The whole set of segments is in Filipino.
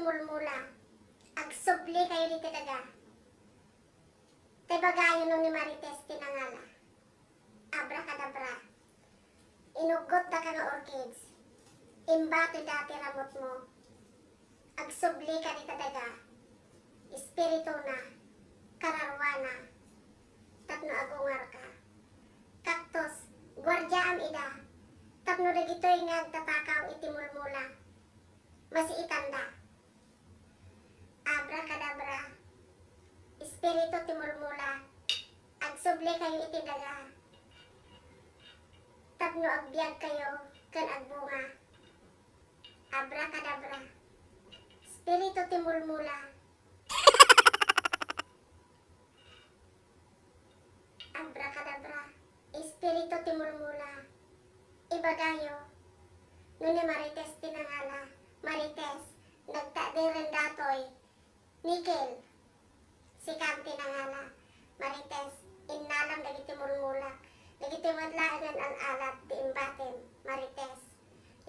timulmula. Agsubli kayo dito daga. Tay bagayo no ni Marites tinangala. Abracadabra. Inugot na ka nga orchids. Imbato dati ramot mo. Agsubli ka dito daga. Espiritu na. Kararwana. Tapno agungar ka. Kaktos. Gwardya am ida. Tapno regito'y ngagtatakaw itimulmula. Masiitanda. Abracadabra. Espiritu timulmula. Agsubli kayo itidaga. Tapno agbyag kayo kan agbunga. Abracadabra. Espiritu timulmula. Abracadabra. Espiritu timulmula. Ibagayo. Nuni Marites tinangala. Marites. Nagtadiren datoy. Nikel. Sikam tinangala. Marites. Inalam lagi timulmula. Lagi timadlaan ang alat di imbatin. Marites.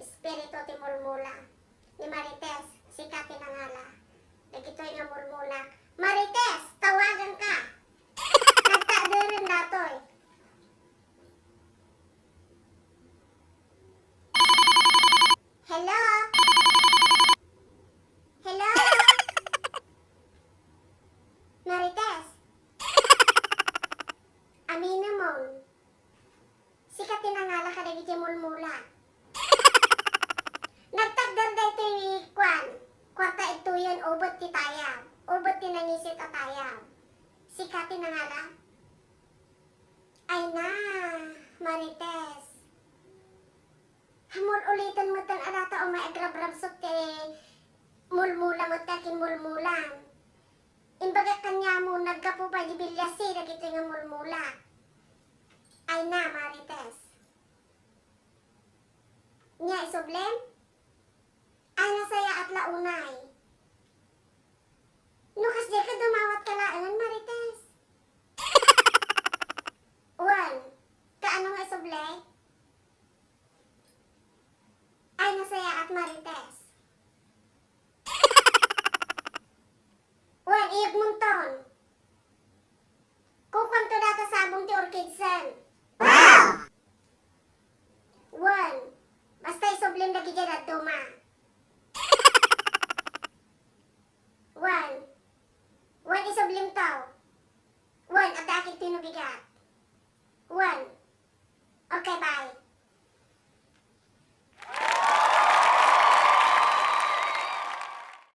Espiritu timulmula. Ni Marites. Sikat tinangala. Lagi to'y nga mulmula. Marites! Tawagan ka! Nagtadiren datoy. Hello? Hello? Marites? Amina mo. Sikat tinangala ka dagi timulmula. Nagtagdar da ito yung kwan. Kwarta ito yan, ubot kitayam. Ubot tinangisit atayam. Sikat tinangala. Ay na, Marites. Hamul ulitan mo tan arata o may agrabrabsot kay mulmula mo takin mulmulan. Imbaga kanya mo nagkapo pa di bilyasi na gito nga mulmula. Ay na, Marites. Nya isoblem? Ay na saya at launay. Nukas di ka dumawat kalaan, Marites. Wan, kaano nga isoble? Ay nasaya at Marites. Wan, iyag munton. Kukwan to data sabong ti orchidsen. Wan, basta isoblem lagi dyan at